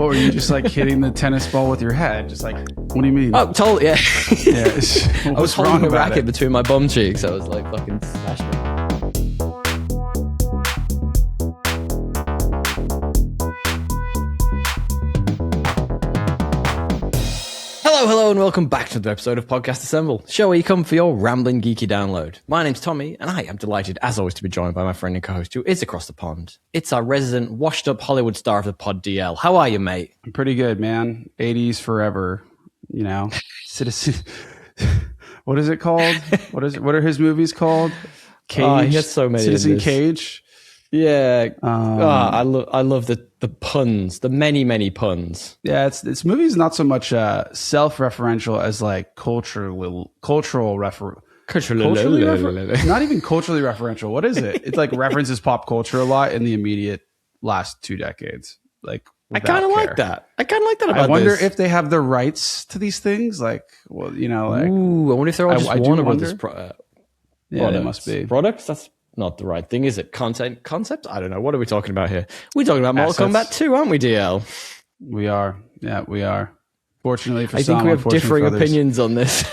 What were you just like hitting the tennis ball with your head? Just like, what do you mean? Oh, totally, yeah. Yeah. I was holding a racket between my bum cheeks. I was like fucking smashing it. Hello, and welcome back to another episode of Podcast Assemble, show where you come for your rambling geeky download. My name's Tommy, and I am delighted, as always, to be joined by my friend and co-host who is across the pond. It's our resident, washed-up Hollywood star of the pod, DL. How are you, mate? I'm pretty good, man. 80s forever, you know. Citizen. What is it called? What are his movies called? Cage. Oh, he has so many. Citizen Cage. Yeah. I love the puns, the many puns. Yeah, it's movie's not so much self-referential as like culturally not even culturally referential. What is it? It's like references pop culture a lot in the immediate last 2 decades. Like, I kind of like that. About I wonder this. if they have the rights to these things. Like, well, you know, like, ooh, I wonder if they're all just Warner Brothers. Yeah, they must be products. That's not the right thing, is it? Concept? I don't know. What are we talking about here? We're talking about Mortal Kombat 2, aren't we, DL? We are. Yeah, we are. Fortunately for I some, think we have differing opinions on this.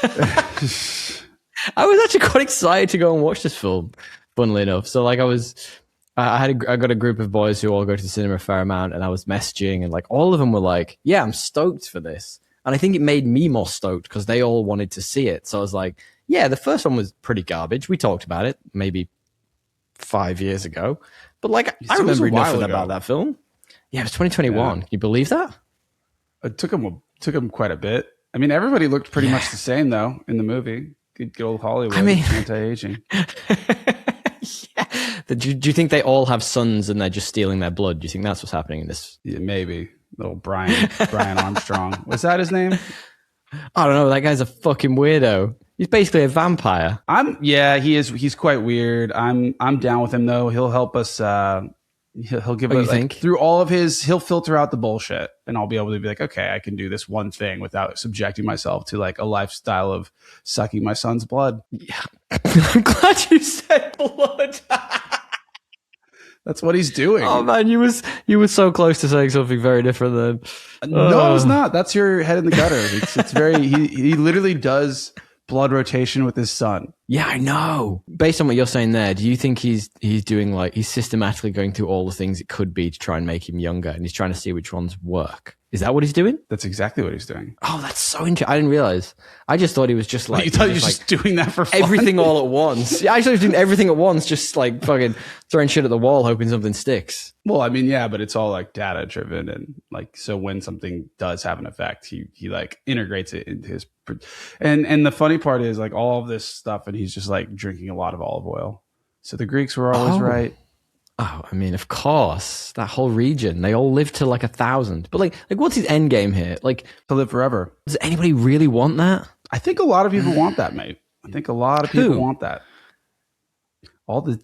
I was actually quite excited to go and watch this film, funnily enough. So, like, I got a group of boys who all go to the cinema a fair amount, and I was messaging, and like all of them were like, "Yeah, I'm stoked for this." And I think it made me more stoked because they all wanted to see it. So I was like, "Yeah, the first one was pretty garbage. We talked about it maybe 5 years ago, but like I remember nothing about that film." Yeah, it was 2021. Can you believe that? It took him quite a bit. I mean, everybody looked pretty much the same though in the movie. Good old Hollywood. I mean, anti-aging. Yeah. Do you think they all have sons and they're just stealing their blood? Do you think that's what's happening in this? Yeah, maybe. Little Brian Armstrong. Was that his name? I don't know. That guy's a fucking weirdo. He's basically a vampire. Yeah, he is. He's quite weird. I'm down with him though. He'll help us. He'll give us like, through all of his. He'll filter out the bullshit, and I'll be able to be like, okay, I can do this one thing without subjecting myself to like a lifestyle of sucking my son's blood. Yeah, I'm glad you said blood. That's what he's doing. Oh man, you were so close to saying something very different then. No, I was not. That's your head in the gutter. It's very. He literally does blood rotation with his son. Yeah, I know. Based on what you're saying there, do you think he's doing like he's systematically going through all the things it could be to try and make him younger, and he's trying to see which ones work? Is that what he's doing? That's exactly what he's doing. Oh, that's so interesting. I didn't realize. I just thought he was just like... You thought he was just doing that for fun? Everything all at once. Yeah, I thought he was doing everything at once, just like fucking throwing shit at the wall, hoping something sticks. Well, I mean, yeah, but it's all like data driven, and like, so when something does have an effect, he like integrates it into his... And the funny part is like all of this stuff, and he's just like drinking a lot of olive oil. So the Greeks were always right. Oh, I mean, of course, that whole region, they all live to like 1,000. But like, what's his end game here? Like, to live forever. Does anybody really want that? I think a lot of people want that, mate. I think a lot of people want that. All the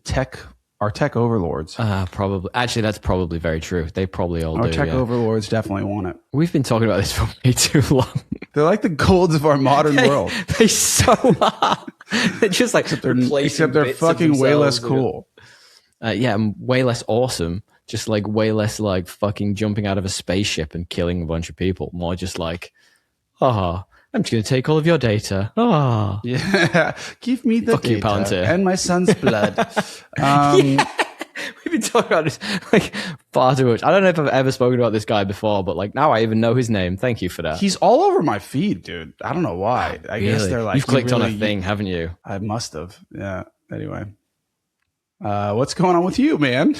our tech overlords. Probably. Actually, that's probably very true. They probably all do. Our tech overlords definitely want it. We've been talking about this for way too long. They're like the golds of our modern world. They so are. They're just like except they're fucking way less cool. Yeah, and way less awesome. Just like way less like fucking jumping out of a spaceship and killing a bunch of people. More just like, I'm just going to take all of your data. Yeah, give me the fuck data and my son's blood. Yeah. We've been talking about this like far too much. I don't know if I've ever spoken about this guy before, but like now I even know his name. Thank you for that. He's all over my feed, dude. I don't know why. I guess they're like... You've clicked on a thing, haven't you? I must have. Yeah. Anyway. What's going on with you, man?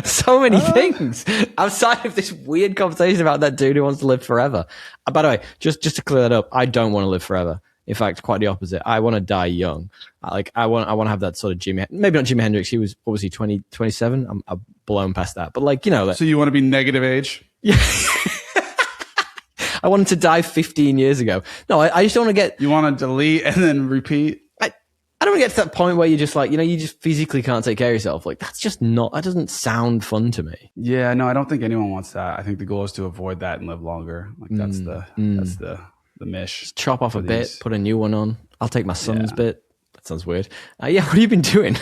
So many things outside of this weird conversation about that dude who wants to live forever. By the way, just to clear that up, I don't want to live forever. In fact, quite the opposite. I want to die young. I want to have that sort of maybe not Jimi Hendrix. He was, what was he, 27? I'm blown past that. But like, you know. So you want to be negative age? Yeah. I wanted to die 15 years ago. No, I just don't want to get... You want to delete and then repeat? I don't want to get to that point where you're just like, you know, you just physically can't take care of yourself. Like, that's just not, that doesn't sound fun to me. Yeah, no, I don't think anyone wants that. I think the goal is to avoid that and live longer. Like, that's the mish. Just chop off a bit, put a new one on. I'll take my son's bit. That sounds weird. Yeah, what have you been doing?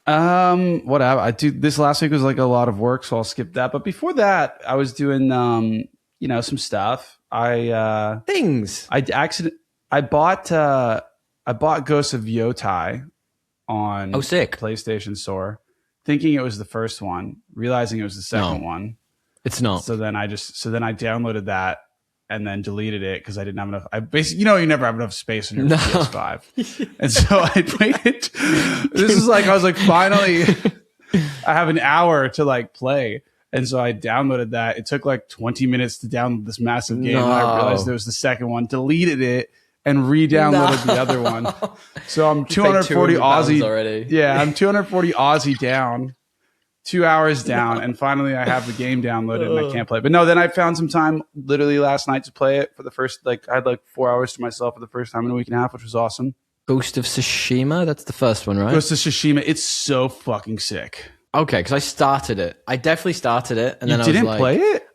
Whatever. I do this last week was like a lot of work, so I'll skip that. But before that, I was doing some stuff. Things. I bought Ghost of Yotai on sick. PlayStation Store, thinking it was the first one, realizing it was the second one. It's not. So then I downloaded that and then deleted it because I didn't have enough. I basically, you never have enough space on your PS5, and so I waited. This is like I was like, finally, I have an hour to like play, and so I downloaded that. It took like 20 minutes to download this massive game. And I realized there was the second one, deleted it, and re-downloaded the other one. So I'm 240 Aussie already. Yeah, I'm 240 Aussie down. 2 hours down, and finally I have the game downloaded and I can't play it. But no, then I found some time literally last night to play it for the first, I had like 4 hours to myself for the first time in a week and a half, which was awesome. Ghost of Tsushima, that's the first one, right? Ghost of Tsushima, it's so fucking sick. Okay, because I started it. I definitely started it, and then I was like, play it?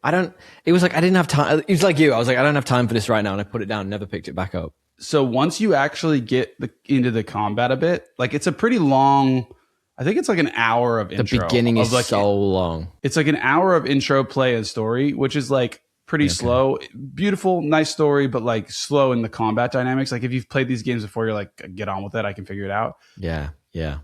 It was like I didn't have time. It was like you. I was like, I don't have time for this right now, and I put it down, and never picked it back up. So once you actually get into the combat a bit, like it's a pretty long. I think it's like an hour of intro. The beginning is like, so long. It's like an hour of intro, play, and story, which is like pretty slow. Beautiful, nice story, but like slow in the combat dynamics. Like if you've played these games before, you're like, get on with it. I can figure it out. Yeah.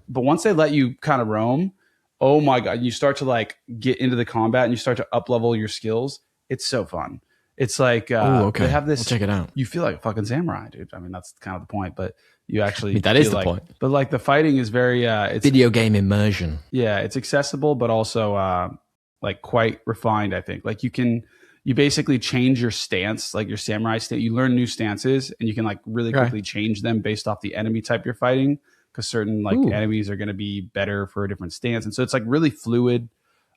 But once they let you kind of roam, oh my God, you start to like get into the combat and you start to up level your skills. It's so fun. It's like, they have this. I'll check it out. You feel like a fucking samurai, dude. I mean, that's kind of the point, but you actually that is the point. But like the fighting is very it's video game immersion. Yeah, it's accessible, but also like quite refined, I think. Like you basically change your stance, like your samurai stance. You learn new stances and you can like really quickly change them based off the enemy type you're fighting, because certain like enemies are going to be better for a different stance. And so it's like really fluid.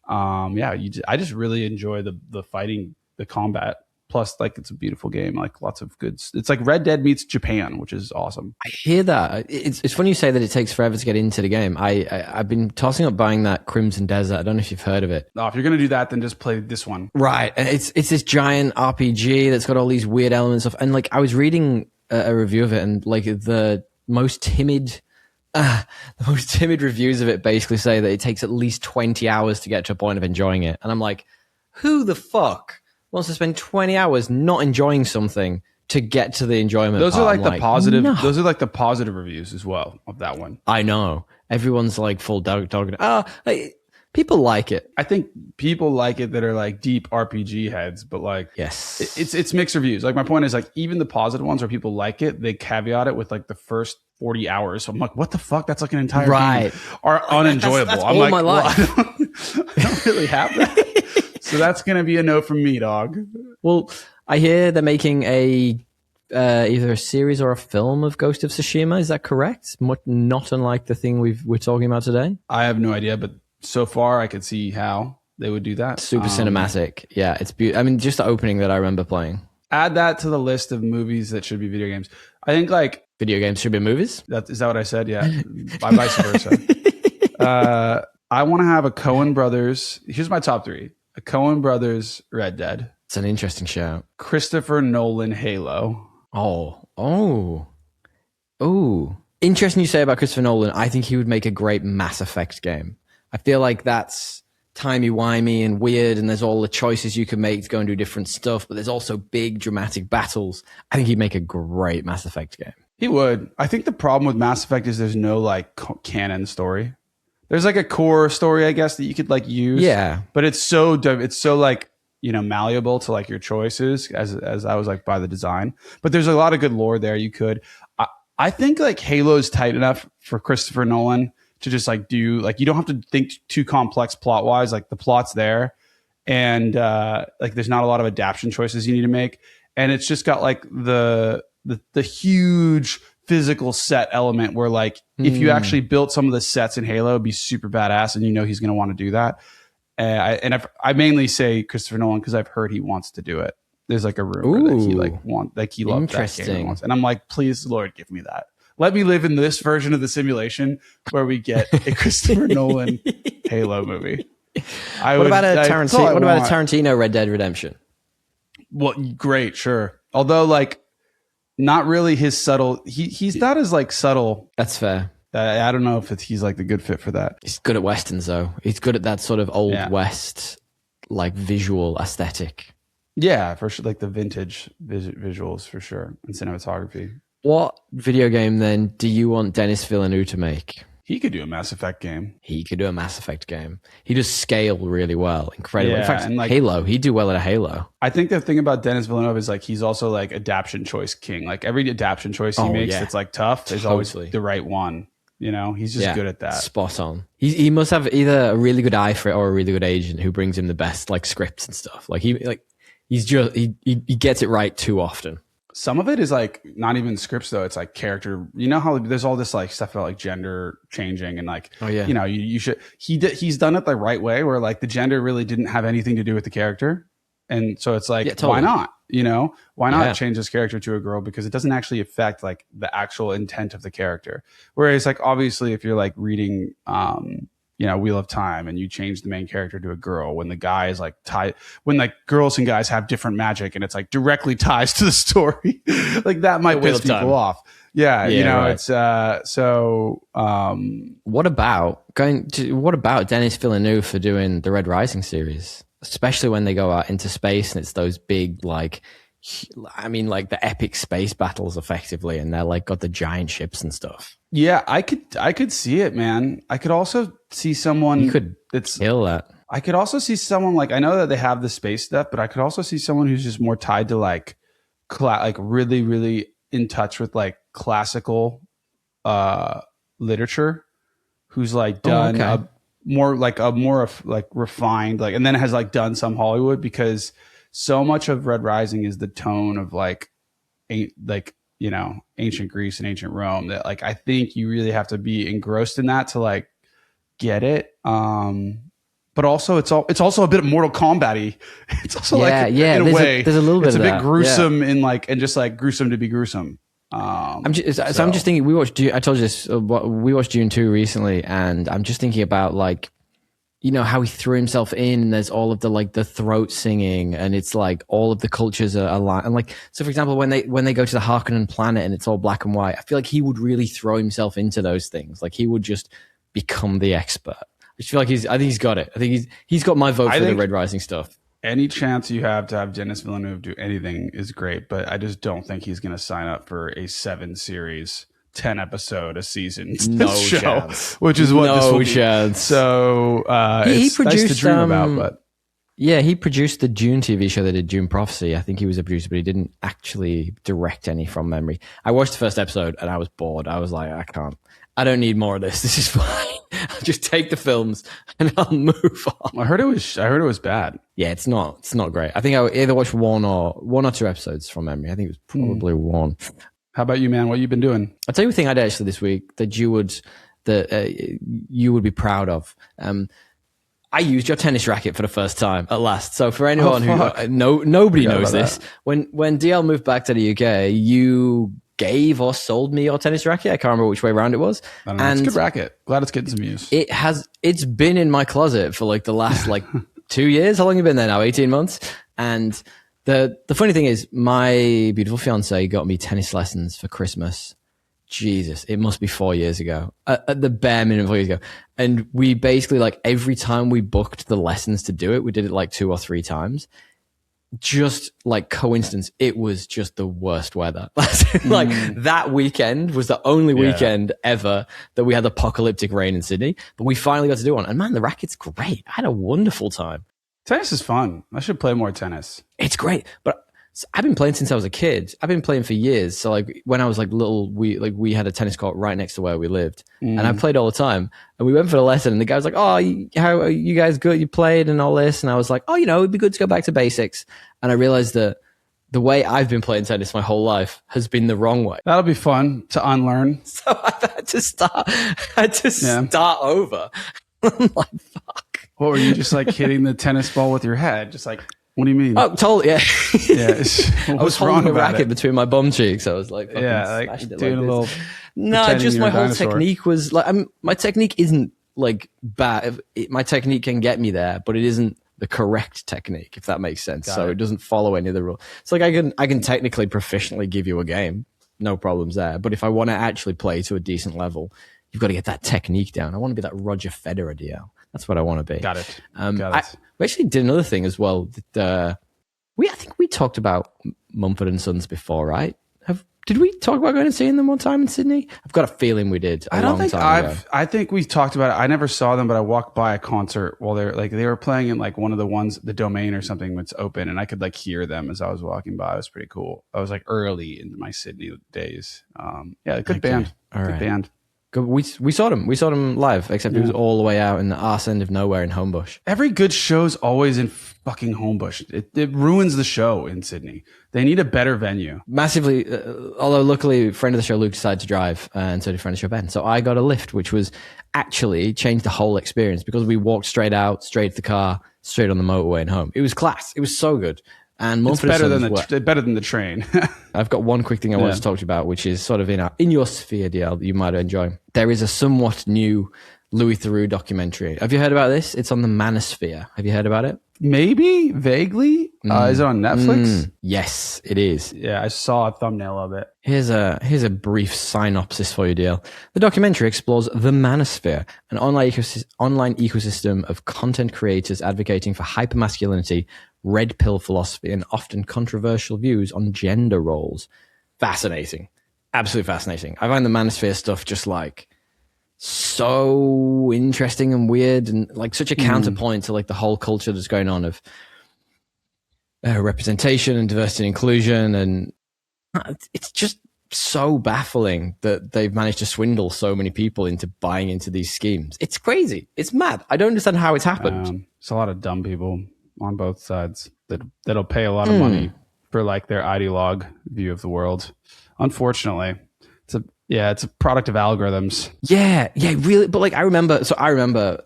I just really enjoy the fighting, the combat. Plus, like, it's a beautiful game. Like, lots of good. It's like Red Dead meets Japan, which is awesome. I hear that. It's funny you say that it takes forever to get into the game. I've been tossing up buying that Crimson Desert. I don't know if you've heard of it. Oh, if you're gonna do that, then just play this one. Right. And it's this giant RPG that's got all these weird elements of. And like, I was reading a review of it, and like the most timid reviews of it basically say that it takes at least 20 hours to get to a point of enjoying it. And I'm like, who the fuck wants to spend 20 hours not enjoying something to get to the enjoyment Those part? are like the positive. No. Those are like the positive reviews as well of that one. I know. Everyone's like full dog. People like it. I think people like it that are like deep RPG heads, but like, yes, it's mixed reviews. Like my point is like even the positive ones where people like it, they caveat it with like the first 40 hours. So I'm like, what the fuck? That's like an entire game are unenjoyable. That's I'm all like, my life. Well, I don't really have that. So that's going to be a no from me, dog. Well, I hear they're making either a series or a film of Ghost of Tsushima. Is that correct? Not unlike the thing we're talking about today. I have no idea, but so far I could see how they would do that. Super cinematic. Yeah, it's beautiful. I mean, just the opening that I remember playing. Add that to the list of movies that should be video games. I think like video games should be movies. Is that what I said? Yeah, vice versa. I want to have a Coen Brothers. Here's my top 3. A Coen Brothers Red Dead. It's an interesting shout. Christopher Nolan Halo. Oh. Interesting you say about Christopher Nolan. I think he would make a great Mass Effect game. I feel like that's timey-wimey and weird, and there's all the choices you can make to go and do different stuff, but there's also big dramatic battles. I think he'd make a great Mass Effect game. He would. I think the problem with Mass Effect is there's no like canon story. There's like a core story, I guess, that you could like use. Yeah. But it's so like, malleable to like your choices as I was like by the design. But there's a lot of good lore there. You could. I think like Halo's tight enough for Christopher Nolan to just like do like, you don't have to think too complex plot wise. Like the plot's there, and like there's not a lot of adaptation choices you need to make. And it's just got like the huge physical set element where like if you actually built some of the sets in Halo, it'd be super badass, and he's going to want to do that. I mainly say Christopher Nolan because I've heard he wants to do it. There's like a rumor that he he loves that game once, and I'm like, please, Lord, give me that. Let me live in this version of the simulation where we get a Christopher Nolan Halo movie. What about a Tarantino Red Dead Redemption? Well, great, sure. Although like, not really his subtle. He's not as like subtle. That's fair. I don't know if he's like the good fit for that. He's good at westerns though. He's good at that sort of old west like visual aesthetic. Yeah, for sure. Like the vintage visuals for sure, and cinematography. What video game then do you want Denis Villeneuve to make? He could do a Mass Effect game. He could do a Mass Effect game. He does scale really well, incredible. Yeah, in fact, and like, Halo, he'd do well at a Halo. I think the thing about Denis Villeneuve is like he's also like adaptation choice king. Like every adaptation choice he makes that's like tough is always the right one. You know, he's just good at that. Spot on. He must have either a really good eye for it or a really good agent who brings him the best like scripts and stuff. Like he gets it right too often. Some of it is like not even scripts though. It's like character. You know how there's all this like stuff about like gender changing and like, you know, you should, he's done it the right way where like the gender really didn't have anything to do with the character. And so it's like, why not? You know, why not change this character to a girl? Because it doesn't actually affect like the actual intent of the character. Whereas like, obviously if you're like reading, you know, Wheel of Time and you change the main character to a girl when the guy is like tied, when like girls and guys have different magic and it's like directly ties to the story, like that might piss people off. Yeah, you know, it's what about Denis Villeneuve for doing the Red Rising series? Especially when they go out into space and it's those big like like the epic space battles effectively, and they're like got the giant ships and stuff. Yeah, I could see it, man. I could also see someone that's kill that. I could also see someone like, I know that they have the space stuff, but I could also see someone who's just more tied to like like really, really in touch with like classical literature, who's like done a more refined, like, and then has like done some Hollywood, because so much of Red Rising is the tone of like you know, ancient Greece and ancient Rome, that like I think you really have to be engrossed in that to like get it. But also it's also a bit of Mortal Kombat-y. It's also in a way there's a little bit it's of a bit gruesome in like, and just like gruesome to be gruesome. I'm just thinking, I told you this, we watched Dune 2 recently, and I'm just thinking about like, you know, how he threw himself in, and there's all of the like the throat singing, and it's like all of the cultures are aligned. And like, so for example, when they go to the Harkonnen planet and it's all black and white, I feel like he would really throw himself into those things. Like he would just become the expert. I just feel like I think he's got it. I think he's got my vote for the Red Rising stuff. Any chance you have to have Denis Villeneuve do anything is great, but I just don't think he's going to sign up for a 7-series, 10 episode a season show, chance. Which is what this will be. Chance. So he produced, nice to dream about, but he produced the Dune TV show. They did Dune Prophecy. I think he was a producer, but he didn't actually direct any from memory. I watched the first episode and I was bored. I was like, I don't need more of this. This is fine. I'll just take the films and I'll move on. I heard it was bad. Yeah, it's not great. I think I either watched one or two episodes from memory. I think it was probably one. How about you, man? What you been doing? I'll tell you a thing I did actually this week that you would be proud of. I used your tennis racket for the first time at last. So for anyone who nobody knows this, when DL moved back to the UK, you gave or sold me your tennis racket. I can't remember which way around it was. I don't know. It's a good racket. Glad it's getting some use. It's been in my closet for like the last 2 years. How long have you been there now? 18 months. And the funny thing is, my beautiful fiance got me tennis lessons for Christmas. Jesus, it must be 4 years ago. At the bare minimum 4 years ago. And we basically, like, every time we booked the lessons to do it, we did it like 2 or 3 times. Just like coincidence, it was just the worst weather. Like that weekend was the only weekend ever that we had apocalyptic rain in Sydney, but we finally got to do one. And man, the racket's great. I had a wonderful time. Tennis is fun. I should play more tennis. It's great, but I've been playing since I was a kid. I've been playing for years. So like when I was like little, we had a tennis court right next to where we lived, and I played all the time. And we went for the lesson, and the guy was like, "Oh, how are you guys good? You played and all this." And I was like, "Oh, you know, it'd be good to go back to basics." And I realized that the way I've been playing tennis my whole life has been the wrong way. That'll be fun to unlearn. So I had to start over. I'm like, fuck. What were you just like hitting the tennis ball with your head? Just like, what do you mean? Oh, totally. Yeah. Yeah. I was holding a racket between my bum cheeks. I was like, doing a little. No, just my whole technique was like, my technique isn't like bad. My technique can get me there, but it isn't the correct technique, if that makes sense. It doesn't follow any of the rules. It's like I can technically proficiently give you a game, no problems there. But if I want to actually play to a decent level, you've got to get that technique down. I want to be that Roger Federer DL. That's what I want to be. Got it. We actually did another thing as well. I think we talked about Mumford and Sons before, right? Did we talk about going and seeing them one time in Sydney? I've got a feeling we did. I think we talked about it. I never saw them, but I walked by a concert while they were playing in like one of the ones, the Domain or something that's open, and I could like hear them as I was walking by. It was pretty cool. I was like early in my Sydney days. Good band. Good band. We saw them. We saw them live, except it was all the way out in the arse end of nowhere in Homebush. Every good show's always in fucking Homebush. It ruins the show in Sydney. They need a better venue. Massively. Although luckily, friend of the show Luke decided to drive, and so did friend of the show Ben. So I got a lift, which was actually changed the whole experience because we walked straight out, straight to the car, straight on the motorway and home. It was class. It was so good. And it's better than the train. I've got one quick thing I want to talk to you about, which is sort of in your sphere, DL, that you might enjoy. There is a somewhat new Louis Theroux documentary. Have you heard about this? It's on the Manosphere. Have you heard about it? Maybe, vaguely. Is it on Netflix? Yes, it is. Yeah, I saw a thumbnail of it. Here's a brief synopsis for you, DL. The documentary explores the Manosphere, an online ecosystem of content creators advocating for hypermasculinity, red pill philosophy, and often controversial views on gender roles. Fascinating. Absolutely fascinating. I find the Manosphere stuff just like so interesting and weird and like such a counterpoint to like the whole culture that's going on of representation and diversity and inclusion. And it's just so baffling that they've managed to swindle so many people into buying into these schemes. It's crazy. It's mad. I don't understand how it's happened. It's a lot of dumb people on both sides that'll pay a lot of money for like their ideologue view of the world. Unfortunately, it's a product of algorithms. Yeah, really. But like, I remember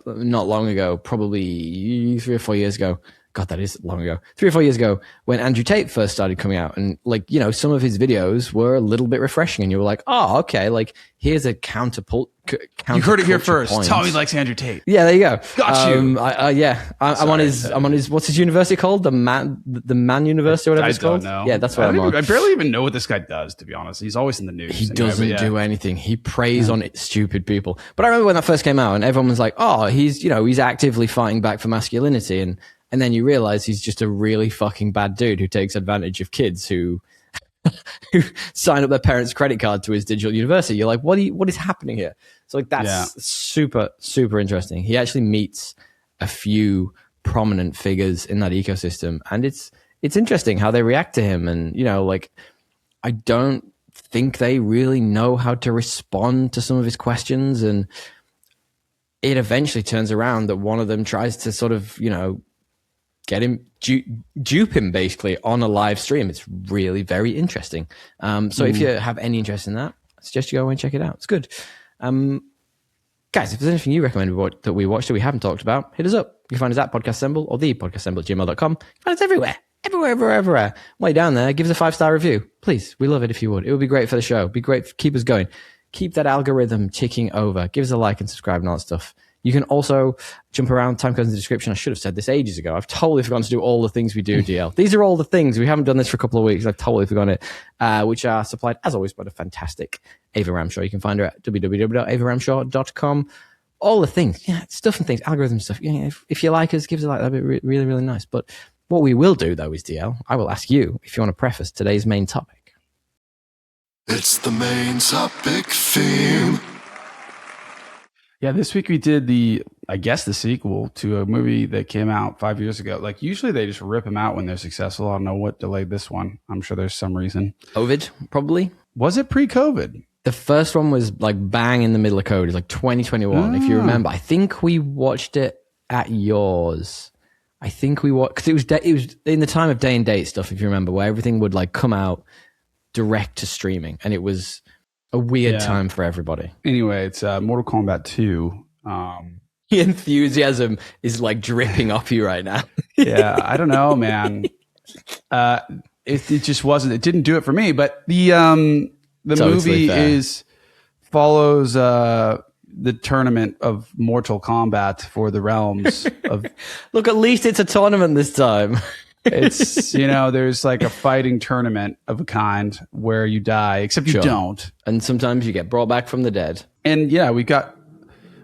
not long ago, probably 3 or 4 years ago. God, that is long ago. 3 or 4 years ago, when Andrew Tate first started coming out, and like, you know, some of his videos were a little bit refreshing, and you were like, oh, okay, like here's a counterpult. You heard it here first. Point. Tommy likes Andrew Tate. Yeah, there you go. Got you. I'm on his. What's his university called? The Man University, or whatever it's called. I don't know. Yeah, that's what I'm on. I barely even know what this guy does, to be honest. He's always in the news. He doesn't do anything. He preys on stupid people. But I remember when that first came out, and everyone was like, "Oh, he's actively fighting back for masculinity," and then you realize he's just a really fucking bad dude who takes advantage of kids who sign up their parents' credit card to his digital university. You're like, what is happening here? So like that's super, super interesting. He actually meets a few prominent figures in that ecosystem, and it's interesting how they react to him. And you know, like I don't think they really know how to respond to some of his questions, and it eventually turns around that one of them tries to sort of, you know, get him, dupe him basically on a live stream. It's really very interesting. So if you have any interest in that, I suggest you go and check it out. It's good. Guys, if there's anything you recommend that we watched that we haven't talked about, hit us up. You can find us at Podcast Assemble or thepodcastassemble@gmail.com. You can find us everywhere. While you're down there, give us a 5-star review. Please, we love it if you would. It would be great for the show. It'd be great. Keep us going. Keep that algorithm ticking over. Give us a like and subscribe and all that stuff. You can also jump around, Timecodes in the description. I should have said this ages ago. I've totally forgotten to do all the things we do, DL. These are all the things. We haven't done this for a couple of weeks. I've totally forgotten it, which are supplied, as always, by the fantastic Ava Ramshaw. You can find her at www.avaramshaw.com. All the things, stuff and things, algorithm stuff. If you like us, give us a like. That'd be really, really nice. But what we will do, though, is, DL, I will ask you if you want to preface today's main topic. It's the main topic theme. Yeah, this week we did the sequel to a movie that came out 5 years ago. Like usually they just rip them out when they're successful. I don't know what delayed this one. I'm sure there's some reason. COVID, probably. Was it pre-COVID? The first one was like bang in the middle of COVID. It was like 2021, if you remember. I think we watched it at yours. I think we watched, because it was in the time of day and date stuff, if you remember, where everything would like come out direct to streaming, and it was a weird time for everybody. Anyway, it's Mortal Kombat 2. The enthusiasm is like dripping off you right now. Yeah, I don't know, man. It just wasn't. It didn't do it for me. But the movie follows the tournament of Mortal Kombat for the realms of. Look, at least it's a tournament this time. It's, there's like a fighting tournament of a kind where you die, except you don't. And sometimes you get brought back from the dead. And yeah, we've got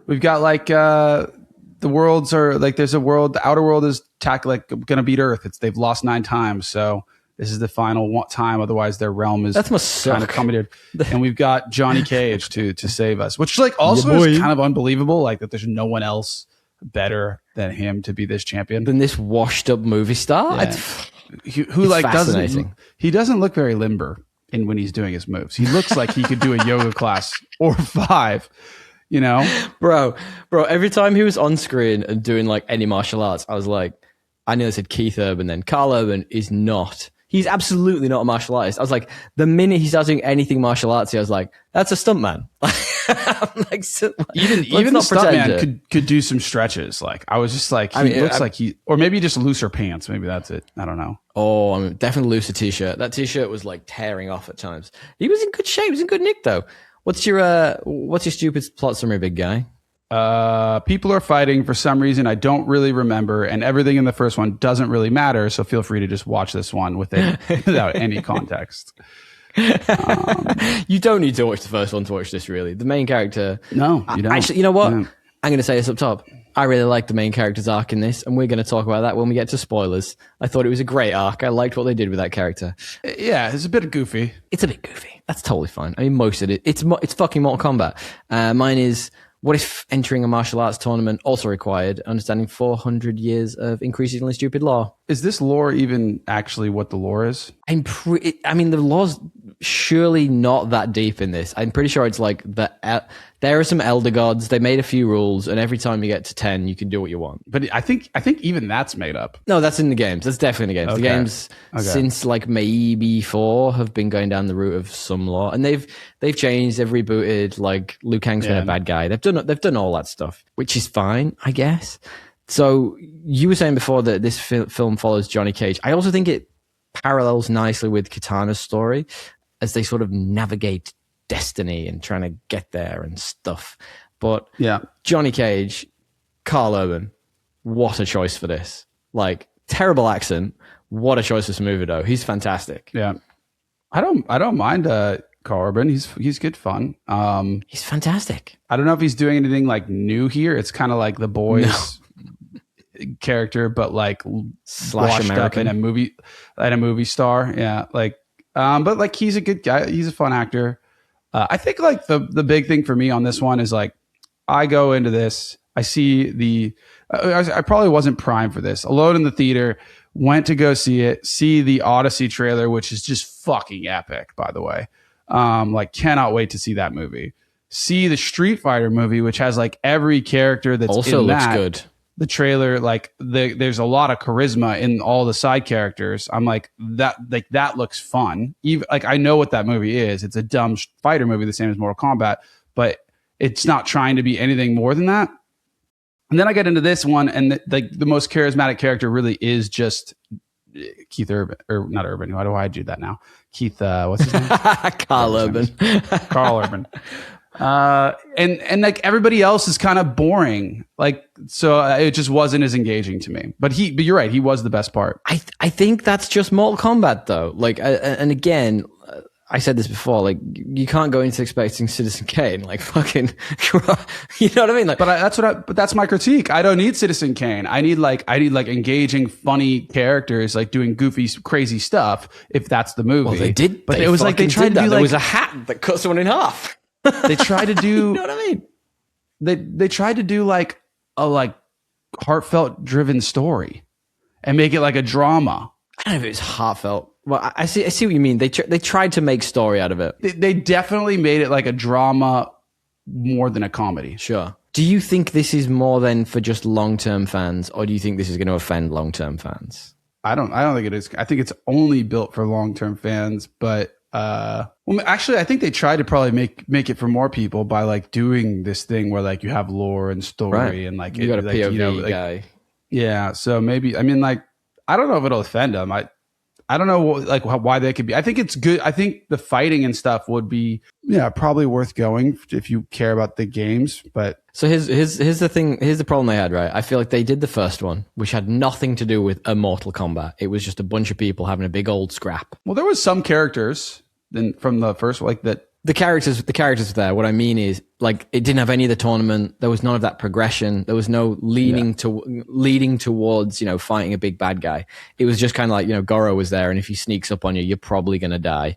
like the worlds are like there's a world. The outer world is gonna beat Earth. They've lost 9 times, so this is the final time. Otherwise, their realm is kind of coming. And we've got Johnny Cage to save us, which like also is kind of unbelievable. Like that, there's no one else better than him to be this champion than this washed up movie star. Yeah. Who like doesn't look very limber when he's doing his moves. He looks like he could do a yoga class or 5. You know, bro. Every time he was on screen and doing like any martial arts, I was like, I nearly said Keith Urban. Then Carl Urban is not. He's absolutely not a martial artist. I was like, the minute he starts doing anything martial artsy, I was like, that's a stuntman. Like, even the stuntman could do some stretches. Like I was just like, or maybe just looser pants. Maybe that's it. I don't know. Oh, I mean, definitely looser t-shirt. That t-shirt was like tearing off at times. He was in good shape. He was in good nick though. What's your stupid plot summary, big guy? People are fighting for some reason I don't really remember, and everything in the first one doesn't really matter. So feel free to just watch this one without any context. You don't need to watch the first one to watch this. Really, the main character. No, you don't. Actually, you know what? Yeah. I'm going to say this up top. I really like the main character's arc in this, and we're going to talk about that when we get to spoilers. I thought it was a great arc. I liked what they did with that character. Yeah, it's a bit goofy. It's a bit goofy. That's totally fine. I mean, most of it. It's fucking Mortal Kombat. Mine is, what if entering a martial arts tournament also required understanding 400 years of increasingly stupid law? Is this lore even actually what the lore is? I mean, the lore's surely not that deep in this. I'm pretty sure it's like there are some elder gods. They made a few rules, and every time you get to 10, you can do what you want. But I think even that's made up. No, that's in the games. That's definitely in the games. Okay. The games since like maybe 4 have been going down the route of some lore, and they've changed. They've rebooted. Like Liu Kang's been a bad guy. They've done all that stuff, which is fine, I guess. So you were saying before that this film follows Johnny Cage. I also think it parallels nicely with Kitana's story as they sort of navigate destiny and trying to get there and stuff. But yeah, Johnny Cage, Carl Urban, what a choice for this. Like, terrible accent. What a choice for this movie, though. He's fantastic. Yeah. I don't mind Carl Urban. He's good fun. He's fantastic. I don't know if he's doing anything like new here. It's kind of like the boys character, but like slash American up in a movie star. Yeah. Like, but like he's a good guy. He's a fun actor. I think like the big thing for me on this one is like, I go into this, I see I probably wasn't primed for this. Alone in the theater, went to go see the Odyssey trailer, which is just fucking epic, by the way. Like cannot wait to see that movie. See the Street Fighter movie, which has like every character that's also in looks that. Good. The trailer, like there's a lot of charisma in all the side characters. I'm like that looks fun. Even like I know what that movie is. It's a dumb fighter movie, the same as Mortal Kombat, but it's not trying to be anything more than that. And then I get into this one, and the most charismatic character really is just Keith Urban, or not Urban. Why do I do that now? Keith, what's his name? Carl Urban. Carl Urban. And like everybody else is kind of boring. Like, so it just wasn't as engaging to me. But you're right. He was the best part. I think that's just Mortal Kombat though. Like, and again, I said this before, like you can't go into expecting Citizen Kane, like fucking, you know what I mean? Like, but that's my critique. I don't need Citizen Kane. I need like engaging, funny characters, like doing goofy, crazy stuff. If that's the movie. Well, they did. But it was like they tried to do there was a hat that cut someone in half. They tried to do, you know what I mean? They tried to do like a heartfelt driven story and make it like a drama. I don't know if it was heartfelt. Well, I see what you mean. They tried to make story out of it. They definitely made it like a drama more than a comedy. Sure. Do you think this is more than for just long-term fans, or do you think this is going to offend long-term fans? I don't think it is. I think it's only built for long-term fans, but well, actually, I think they tried to probably make it for more people by like doing this thing where like you have lore and story, right. And like you got a POV guy. Yeah, so maybe I mean like I don't know if it'll offend them. I don't know why they could be. I think it's good. I think the fighting and stuff would be probably worth going if you care about the games. But so here's the thing. Here's the problem they had. Right, I feel like they did the first one, which had nothing to do with a Mortal Kombat. It was just a bunch of people having a big old scrap. Well, there was some characters from the first, like that The characters were there. What I mean is, like, it didn't have any of the tournament. There was none of that progression. There was no leading towards, you know, fighting a big bad guy. It was just kind of like, you know, Goro was there, and if he sneaks up on you, you're probably going to die.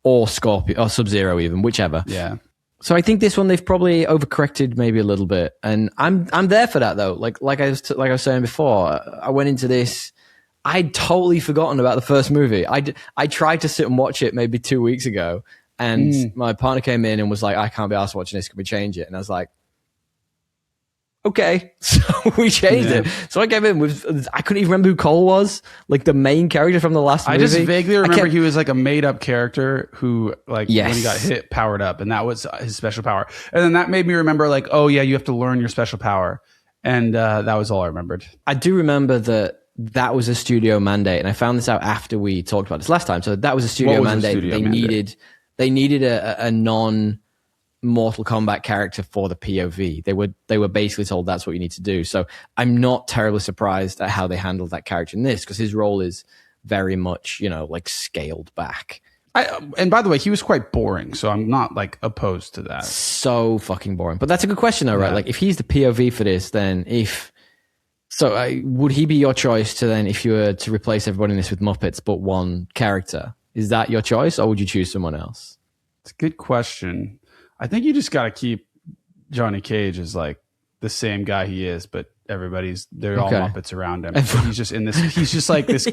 Or Scorpion, or Sub-Zero even, whichever. Yeah. So I think this one, they've probably overcorrected maybe a little bit. And I'm there for that, though. Like I was saying before, I went into this, I'd totally forgotten about the first movie. I tried to sit and watch it maybe 2 weeks ago. And my partner came in and was like, I can't be arsed watching this. Can we change it? And I was like, okay. So we changed it. So I came in with, I couldn't even remember who Cole was, like the main character from the last movie. I just vaguely remember he was like a made up character who, like, when he got hit, powered up. And that was his special power. And then that made me remember, like, oh, yeah, you have to learn your special power. And that was all I remembered. I do remember that was a studio mandate. And I found this out after we talked about this last time. So that was a studio mandate. They needed a non-Mortal Kombat character for the POV. They were basically told that's what you need to do. So I'm not terribly surprised at how they handled that character in this, because his role is very much, you know, like scaled back. And by the way, he was quite boring, so I'm not like opposed to that. So fucking boring. But that's a good question though, right? Like if he's the POV for this, then would he be your choice to then, if you were to replace everybody in this with Muppets but one character? Is that your choice, or would you choose someone else? It's a good question. I think you just got to keep Johnny Cage as like the same guy he is, but they're all Muppets around him. He's just in this. He's just like this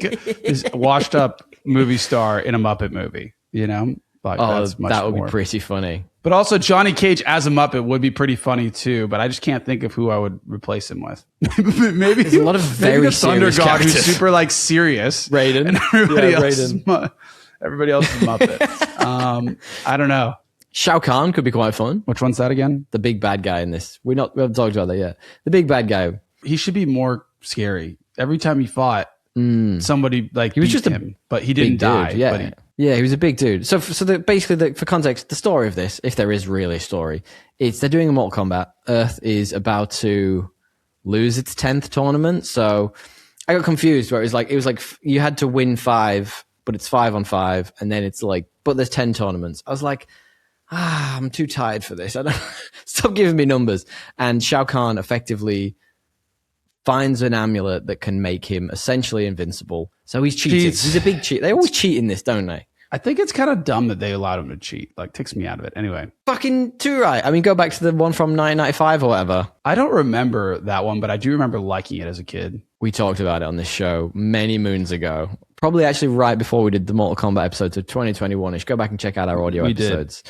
washed up movie star in a Muppet movie. You know, like, that would be pretty funny. But also Johnny Cage as a Muppet would be pretty funny too. But I just can't think of who I would replace him with. Maybe there's a lot of very Thunder serious God characters. who's super like serious. Raiden, and everybody else is Muppet. I don't know. Shao Kahn could be quite fun. Which one's that again? The big bad guy in this. We haven't talked about that yet. The big bad guy. He should be more scary. Every time he fought, somebody he was just him, but he didn't die. Dude. Yeah, but he was a big dude. So basically, for context, the story of this, if there is really a story, it's they're doing a Mortal Kombat. Earth is about to lose its 10th tournament. So I got confused where it was like you had to win 5, but it's 5-on-5, and then it's like, but there's 10 tournaments. I was like, I'm too tired for this. I don't stop giving me numbers. And Shao Kahn effectively finds an amulet that can make him essentially invincible. So he's cheating. He's a big cheat. They always cheat in this, don't they? I think it's kind of dumb that they allowed him to cheat. Like, takes me out of it. Anyway. Fucking too right. I mean, go back to the one from 1995 or whatever. I don't remember that one, but I do remember liking it as a kid. We talked about it on this show many moons ago. Probably actually right before we did the Mortal Kombat episodes of 2021-ish. Go back and check out our audio episodes.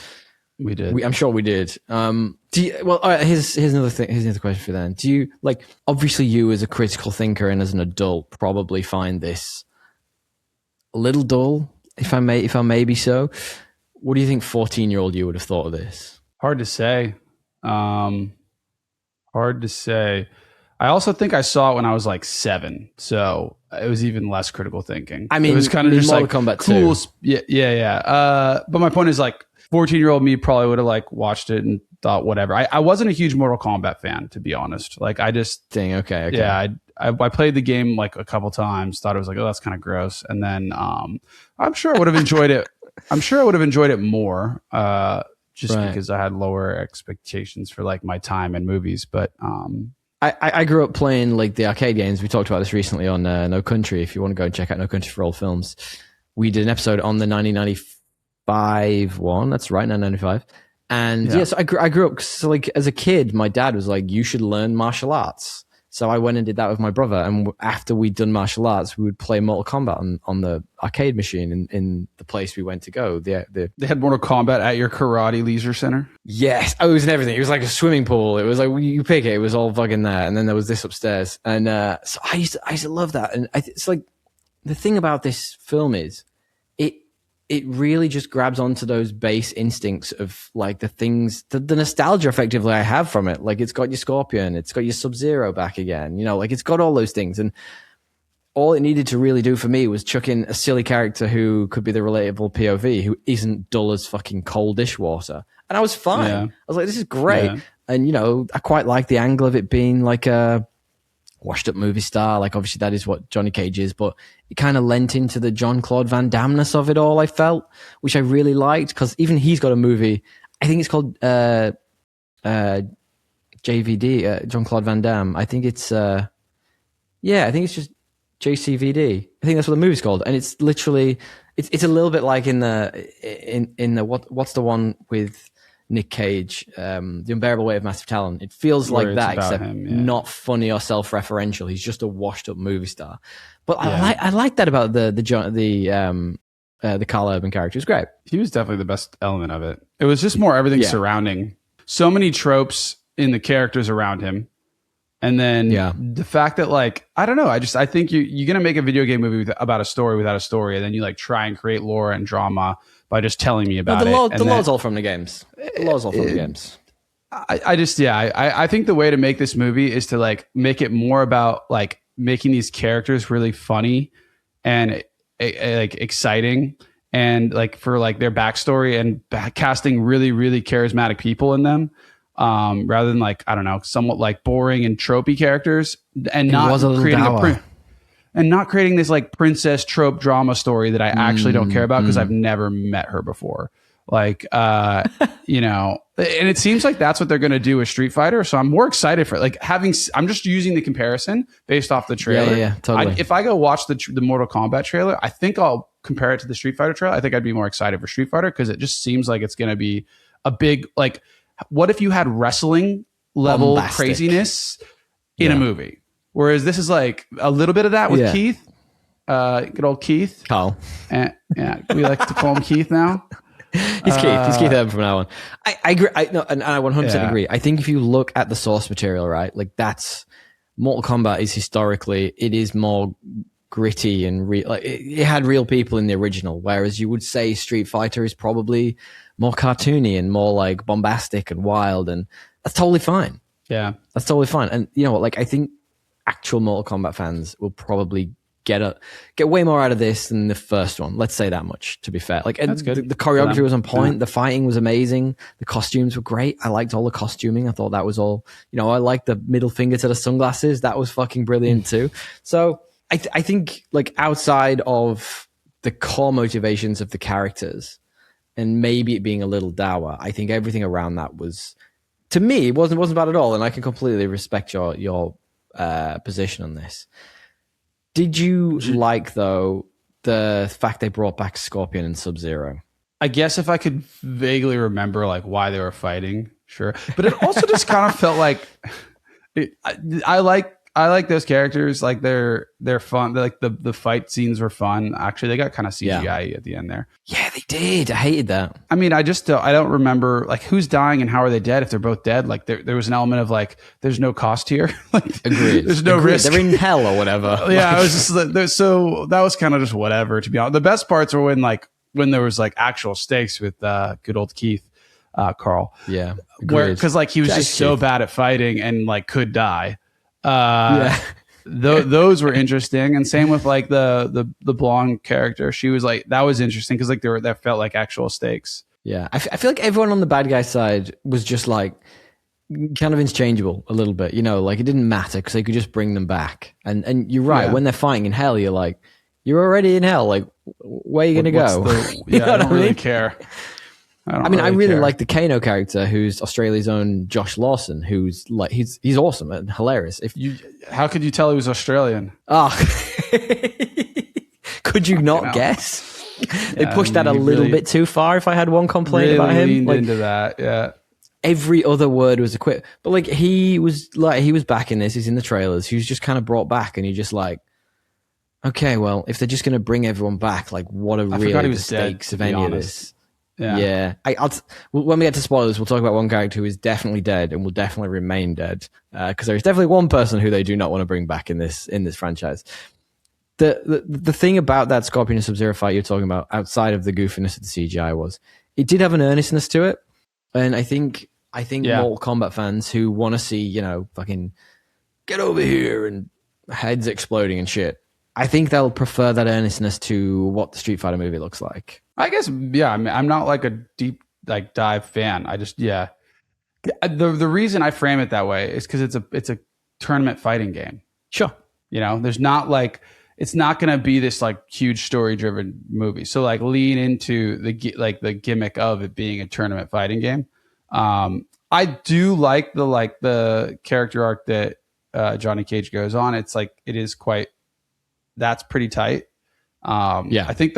We did. I'm sure we did. All right, here's another thing. Here's another question for you then. Do you, like, obviously you as a critical thinker and as an adult probably find this a little dull, if I may be so. What do you think 14-year-old you would have thought of this? Hard to say. I also think I saw it when I was like 7, so it was even less critical thinking. I mean, it was kind of just Mortal like Kombat cool. 2. Yeah. But my point is, like, 14-year-old me probably would have like watched it and thought whatever. I wasn't a huge Mortal Kombat fan, to be honest. Like, I just okay. Yeah, I played the game like a couple times, thought it was like, oh, that's kind of gross, and then I'm sure I would have enjoyed it. I'm sure I would have enjoyed it more, because I had lower expectations for like my time in movies. But I grew up playing like the arcade games. We talked about this recently on No Country. If you want to go and check out No Country for Old Films, we did an episode on the 1995 one. That's right, 1995. And so I grew up. So like as a kid, my dad was like, "You should learn martial arts." So I went and did that with my brother. And after we'd done martial arts, we would play Mortal Kombat on the arcade machine in the place we went to go. They had Mortal Kombat at your karate leisure center? Yes. Oh, it was in everything. It was like a swimming pool. It was like, you pick it. It was all fucking there. And then there was this upstairs. And so I used to love that. And it's like, the thing about this film is, it really just grabs onto those base instincts of like the things, the nostalgia effectively I have from it. Like, it's got your Scorpion, it's got your Sub-Zero back again, you know, like it's got all those things. And all it needed to really do for me was chuck in a silly character who could be the relatable POV, who isn't dull as fucking cold dishwater. And I was fine. Yeah. I was like, this is great. Yeah. And, you know, I quite like the angle of it being like a washed up movie star. Like obviously that is what Johnny Cage is, but it kind of lent into the Jean-Claude Van Damme-ness of it all, I felt, which I really liked, because even he's got a movie, I think it's called JVD, Jean-Claude Van Damme. I think it's I think it's just JCVD. I think that's what the movie's called, and it's literally it's a little bit like in the what's the one with Nick Cage, The Unbearable Weight of Massive Talent. It feels like that, except not funny or self-referential. He's just a washed-up movie star. But I like that about the Carl Urban character. It was great. He was definitely the best element of it. It was just more everything surrounding. So many tropes in the characters around him. And then the fact that, like, I don't know, I think you're going to make a video game movie about a story without a story, and then you like try and create lore and drama by just telling me about it. The lore's all from the games. The lore's all from the games. I think the way to make this movie is to like make it more about like making these characters really funny and like exciting, and like for like their backstory and casting really, really charismatic people in them. Rather than like, I don't know, somewhat like boring and tropey characters, and not creating and not creating this like princess trope drama story that I actually don't care about because I've never met her before. Like, you know, and it seems like that's what they're going to do with Street Fighter. So I'm more excited for it. Like I'm just using the comparison based off the trailer. Yeah, totally. If I go watch the Mortal Kombat trailer, I think I'll compare it to the Street Fighter trailer. I think I'd be more excited for Street Fighter because it just seems like it's going to be a big, like, what if you had wrestling level craziness in a movie? Whereas this is like a little bit of that with Keith, good old Keith. Carl. And, we like to call him Keith now. He's Keith. He's Keith Urban from now on. I agree. I 100% agree. I think if you look at the source material, right, like that's Mortal Kombat is historically, it is more gritty and real. Like it had real people in the original, whereas you would say Street Fighter is probably more cartoony and more like bombastic and wild, and that's totally fine. Yeah, that's totally fine. And you know what? Like I think actual Mortal Kombat fans will probably get way more out of this than the first one. Let's say that much, to be fair. Like that's good. The choreography was on point. The fighting was amazing. The costumes were great. I liked all the costuming. I thought that was all, you know, I liked the middle finger to the sunglasses. That was fucking brilliant too. So I think like outside of the core motivations of the characters and maybe it being a little dour, I think everything around that was, to me, it wasn't bad at all. And I can completely respect your position on this. Did you like, though, the fact they brought back Scorpion and Sub-Zero? I guess if I could vaguely remember like why they were fighting, sure. But it also just kind of felt like I like those characters. Like they're fun. Like the fight scenes were fun. Actually, they got kind of CGI at the end there. Yeah, they did. I hated that. I mean, I don't remember like who's dying and how are they dead if they're both dead. Like there was an element of like there's no cost here. Like, agreed. There's no risk. They're in hell or whatever. Yeah, I was just so that was kind of just whatever. To be honest, the best parts were when there was like actual stakes with good old Keith, Carl. Yeah, because like he was just so bad at fighting and like could die. Those were interesting, and same with like the blonde character. She was like, that was interesting because like that felt like actual stakes. Yeah, I feel like everyone on the bad guy side was just like kind of interchangeable a little bit, you know, like it didn't matter because they could just bring them back. And you're right, when they're fighting in hell, you're like, you're already in hell. Like, where are you gonna go? I don't really care. I really like the Kano character, who's Australia's own Josh Lawson, who's like he's awesome and hilarious. How could you tell he was Australian? Could you not guess? They pushed that a little bit too far. If I had one complaint about him, leaned into that, yeah. Every other word was a quip, but like he was back in this. He's in the trailers. He was just kind of brought back, and you're just like, okay, well, if they're just going to bring everyone back, like, what are really the stakes of any of this? Yeah. When we get to spoilers, we'll talk about one character who is definitely dead and will definitely remain dead, because there is definitely one person who they do not want to bring back in this franchise. The thing about that Scorpion and Sub-Zero fight you're talking about, outside of the goofiness of the CGI, was it did have an earnestness to it, and I think Mortal Kombat fans who want to see, you know, fucking get over here and heads exploding and shit, I think they'll prefer that earnestness to what the Street Fighter movie looks like. I guess, yeah. I mean, I'm not like a deep dive fan. I just, The reason I frame it that way is because it's a tournament fighting game. Sure. You know, there's not like, it's not going to be this like huge story driven movie. So like lean into the gimmick of it being a tournament fighting game. I do like the character arc that Johnny Cage goes on. It's like, that's pretty tight. I think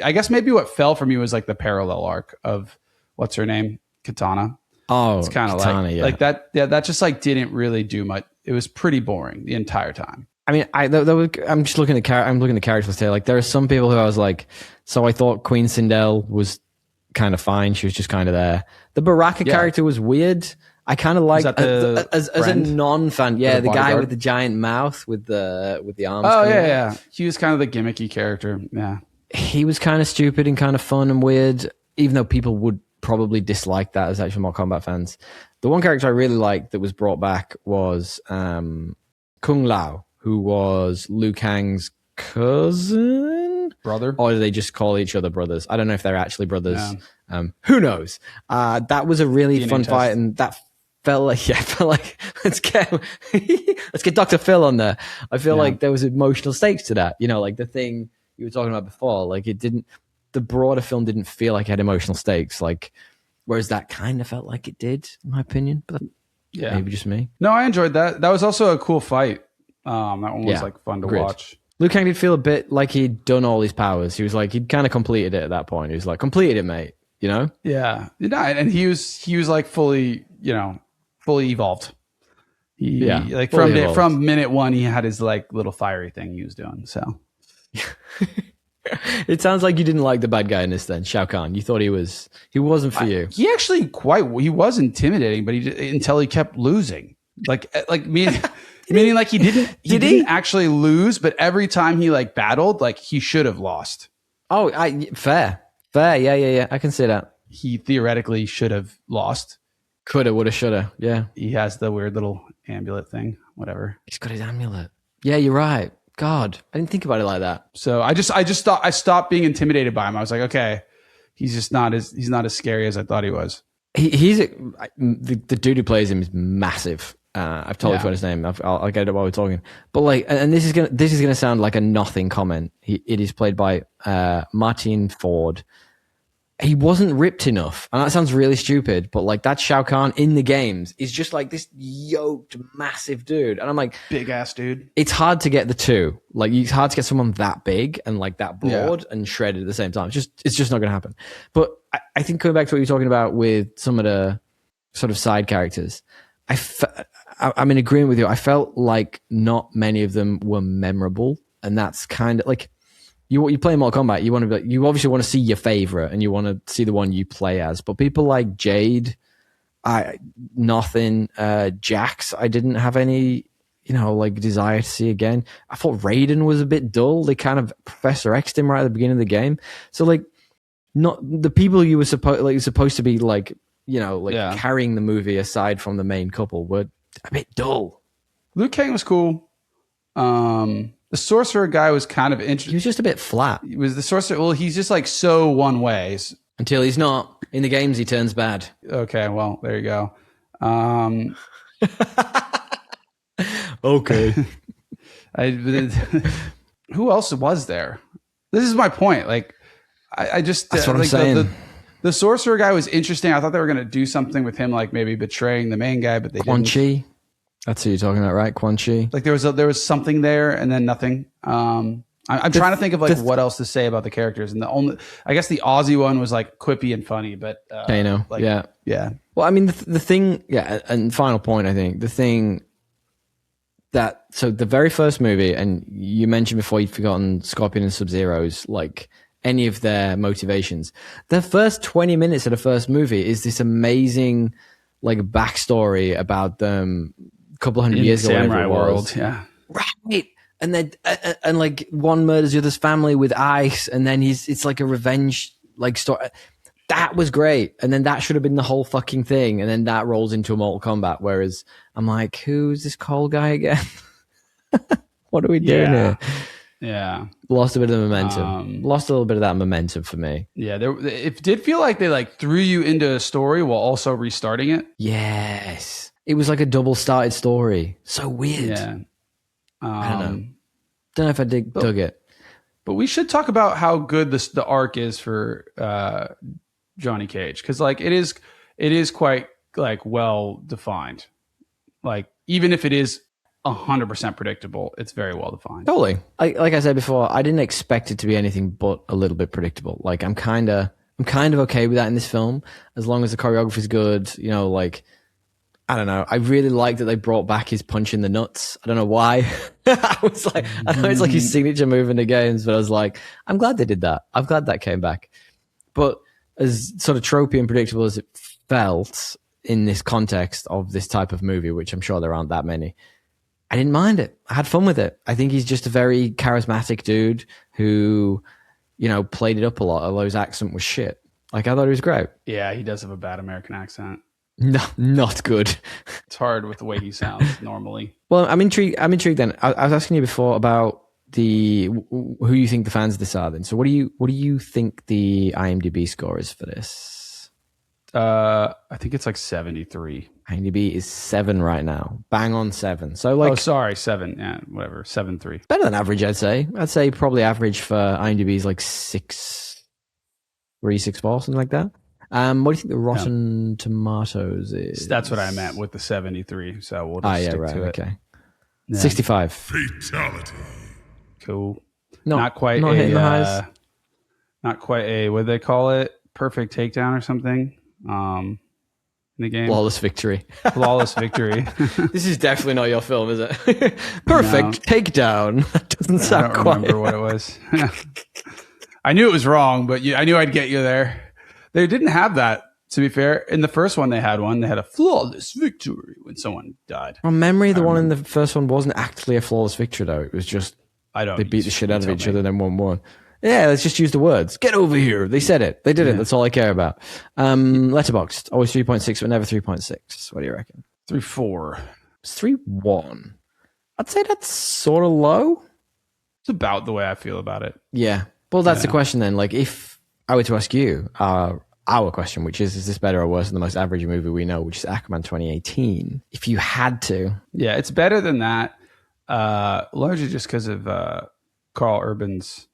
I guess maybe what fell for me was like the parallel arc of what's her name? Katana. Oh, it's kind of like that. Yeah, that just like didn't really do much. It was pretty boring the entire time. I mean, I'm just looking at I'm looking at the characters here. Like, there are some people who I was like, so I thought Queen Sindel was kind of fine. She was just kind of there. The Baraka character was weird. I kind of like as a non-fan. Yeah, the guy with the giant mouth with the arms. Oh yeah. He was kind of the gimmicky character. Yeah, he was kind of stupid and kind of fun and weird. Even though people would probably dislike that as actual Mortal Kombat fans. The one character I really liked that was brought back was Kung Lao, who was Liu Kang's brother, or do they just call each other brothers? I don't know if they're actually brothers. Yeah. Who knows? That was a really DNA fun fight, and that felt like let's get Dr. Phil on there. I feel like there was emotional stakes to that. You know, like the thing you were talking about before. Like the broader film didn't feel like it had emotional stakes. Like, whereas that kind of felt like it did, in my opinion. But maybe just me. No, I enjoyed that. That was also a cool fight. That one was like fun to watch. Liu Kang did feel a bit like he'd done all his powers. He was like, he'd kind of completed it at that point. He was like, completed it, mate. You know? Yeah. And he was like fully evolved. From minute one, he had his like little fiery thing he was doing. So it sounds like you didn't like the bad guy in this then, Shao Kahn. You thought he wasn't for you. He actually he was intimidating, but until he kept losing. Like me. Meaning like he didn't actually lose, but every time he like battled, like he should have lost. Oh, fair. Yeah. I can see that. He theoretically should have lost. Coulda, woulda, shoulda. Yeah. He has the weird little amulet thing, whatever. He's got his amulet. Yeah, you're right. God, I didn't think about it like that. So I just thought I stopped being intimidated by him. I was like, okay, he's not as scary as I thought he was. The dude who plays him is massive. I've totally forgot his name. I'll get it while we're talking. But like, and this is gonna sound like a nothing comment. It is played by Martin Ford. He wasn't ripped enough, and that sounds really stupid. But like, that Shao Kahn in the games is just like this yoked, massive dude, and I'm like, big ass dude. It's hard to get the two. Like, it's hard to get someone that big and like that broad and shredded at the same time. It's just not gonna happen. But I think coming back to what you're talking about with some of the sort of side characters, I'm in agreement with you. I felt like not many of them were memorable, and that's kind of like you play Mortal Kombat. You obviously want to see your favorite, and you want to see the one you play as. But people like Jade, Jax, I didn't have any, like desire to see again. I thought Raiden was a bit dull. They kind of Professor X'd him right at the beginning of the game. So like, not the people you were supposed to be like, carrying the movie aside from the main couple were a bit dull. Liu Kang was cool. The sorcerer guy was kind of interesting. He was just a bit flat. He was the sorcerer. Well, he's just like so one way. Until he's not. In the games, he turns bad. Okay, well, there you go. Okay. Who else was there? This is my point. Like, I just... That's what I'm saying. The sorcerer guy was interesting. I thought they were going to do something with him, like maybe betraying the main guy, but they Quan didn't. Chi. That's who you're talking about, right? Quan Chi. Like there was something there, and then nothing. I'm trying to think of like what else to say about the characters, and I guess the Aussie one was like quippy and funny, but Kano, yeah. Well, I mean, the thing, and final point, I think the thing so the very first movie, and you mentioned before you'd forgotten Scorpion and Sub-Zero's like any of their motivations. The first 20 minutes of the first movie is this amazing like backstory about them a couple hundred years ago, samurai world, yeah, right. And then and like one murders the other's family with ice, and then it's like a revenge like story. That was great, and then that should have been the whole fucking thing, and then that rolls into a Mortal Kombat. Whereas I'm like, who's this Cole guy again? What are we doing here? Yeah, lost a bit of the momentum. Lost a little bit of that momentum for me. Yeah, it did feel like they like threw you into a story while also restarting it. Yes, it was like a double started story. So weird. Yeah. I don't know if I dug it. But we should talk about how good the arc is for Johnny Cage, because like it is quite like well defined. Like even if it is 100% predictable, it's very well defined. Totally. Like I said before, I didn't expect it to be anything but a little bit predictable. Like I'm kind of okay with that in this film, as long as the choreography is good. You know, like I don't know. I really like that they brought back his punch in the nuts. I don't know why. I was like, I know it's like his signature move in the games, but I was like, I'm glad they did that. I'm glad that came back. But as sort of tropey and predictable as it felt in this context of this type of movie, which I'm sure there aren't that many, I didn't mind it. I had fun with it. I think he's just a very charismatic dude who, you know, played it up a lot, although his accent was shit. Like, I thought he was great. Yeah, he does have a bad American accent. No, not good. It's hard with the way he sounds normally. Well, I'm intrigued then. I was asking you before about who you think the fans of this are then. So what do you think the IMDb score is for this? I think it's like 73. IMDb is 7 right now. Bang on 7. So like 7. Yeah, whatever. 7.3. Better than average, I'd say. I'd say probably average for IMDb is like 6.3, 6.4, something like that. What do you think the Rotten Tomatoes is? That's what I meant with the 73. So we'll just stick to it. Okay. Yeah. 65. Fatality. Cool. Not quite hitting the highs. Not quite a, what do they call it? Perfect takedown or something. In the game. Flawless victory. Flawless victory. This is definitely not your film, is it? Perfect takedown. That doesn't sound I don't remember what it was. I knew it was wrong, but I knew I'd get you there. They didn't have that, to be fair. In the first one, they had one. They had a flawless victory when someone died. From memory, the one in the first one wasn't actually a flawless victory, though. It was just they beat the shit out of each other, then 1-1. Yeah, let's just use the words. Get over here. They said it. They did it. That's all I care about. Letterboxd, always 3.6, but never 3.6. What do you reckon? 3.4. It's 3.1. I'd say that's sort of low. It's about the way I feel about it. Yeah. Well, that's the question then. Like, if I were to ask you our question, which is this better or worse than the most average movie we know, which is Aquaman 2018? If you had to. Yeah, it's better than that, largely just because of Carl Urban's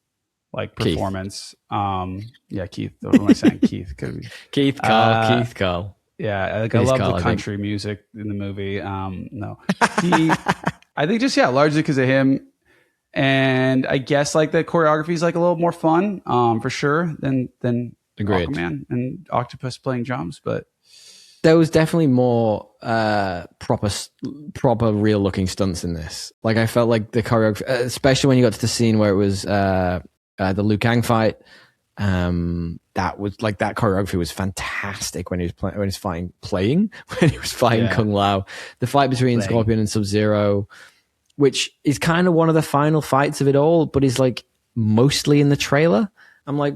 like performance. Keith. What am I saying? Keith. Keith Carl. Yeah, like I love the country music in the movie. No, I think just largely because of him, and I guess like the choreography is like a little more fun, for sure than Agreed. Aquaman and Octopus playing drums, but there was definitely more proper real looking stunts in this. Like I felt like the choreography, especially when you got to the scene where it was the Liu Kang fight. That was like that choreography was fantastic when he was fighting Kung Lao. The fight between Scorpion and Sub-Zero, which is kind of one of the final fights of it all, but is like mostly in the trailer. I'm like,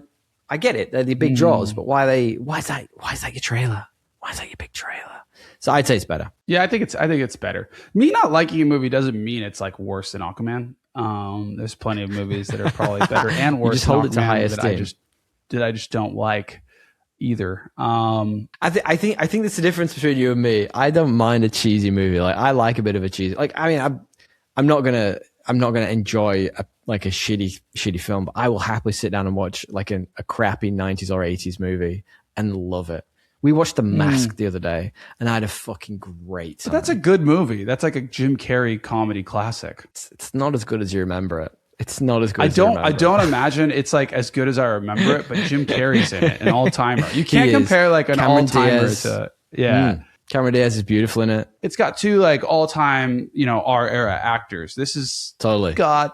I get it, they're the big draws, but why is that your trailer? Why is that your big trailer? So I'd say it's better. Yeah, I think it's better. Me not liking a movie doesn't mean it's like worse than Aquaman. There's plenty of movies that are probably better and worse. Just hold it to high esteem. I just don't like either. I think that's the difference between you and me. I don't mind a cheesy movie. Like I like a bit of a cheesy. Like I mean, I'm not gonna enjoy a shitty film, but I will happily sit down and watch like a crappy 90s or 80s movie and love it. We watched The Mask the other day, and I had a fucking great time. But that's a good movie. That's like a Jim Carrey comedy classic. It's not as good as you remember it. It's not as good. I don't imagine it's like as good as I remember it, but Jim Carrey's in it, an all timer. You can't compare like an all timer to Cameron Diaz is beautiful in it. It's got two like all time, our era actors. This is totally. I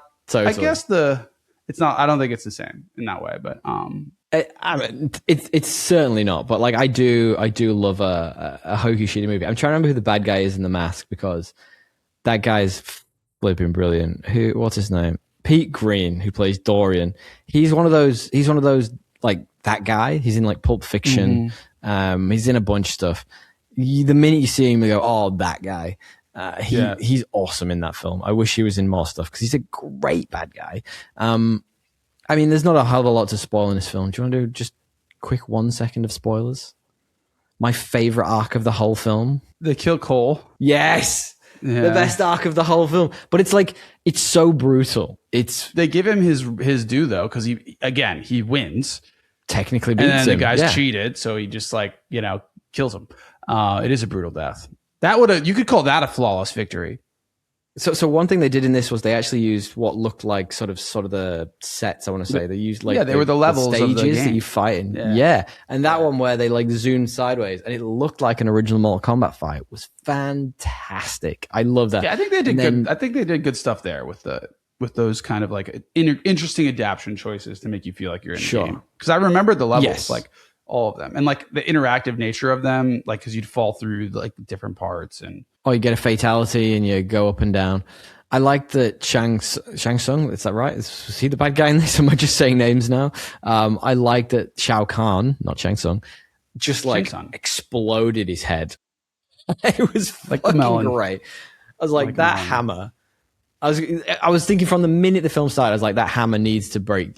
guess it's not. I don't think it's the same in that way, but I mean, it's certainly not. But like I do love a hokey shitty movie. I'm trying to remember who the bad guy is in The Mask because that guy's flipping brilliant. What's his name? Pete Green, who plays Dorian. He's one of those like that guy. He's in like Pulp Fiction. He's in a bunch of stuff. The minute you see him, you go, "Oh, that guy." He's awesome in that film. I wish he was in more stuff because he's a great bad guy. I mean, there's not a hell of a lot to spoil in this film. Do you want to do just quick 1 second of spoilers? My favorite arc of the whole film. They kill Cole. Yes. the best arc of the whole film. But it's like, it's so brutal. They give him his due though, because he wins. Technically beats him. And then the guy's cheated, so he just kills him. It is a brutal death. You could call that a flawless victory. So one thing they did in this was they actually used what looked like sort of the sets. I want to say they used they were the levels, stages of the game that you fight in. Yeah, and that one where they zoomed sideways and it looked like an original Mortal Kombat fight was fantastic. I love that. Yeah, I think they did good. I think they did good stuff there with those kind of interesting adaptation choices to make you feel like you're in the game. Because I remember the levels, all of them, and the interactive nature of them, because you'd fall through the different parts and. Oh, you get a fatality and you go up and down. I like that Shang Tsung, is that right? Was he the bad guy in this? Am I just saying names now? I like that Shao Kahn, not Shang Tsung, just exploded his head. It was fucking great. I was like that hammer. I was thinking from the minute the film started, I was like, that hammer needs to break,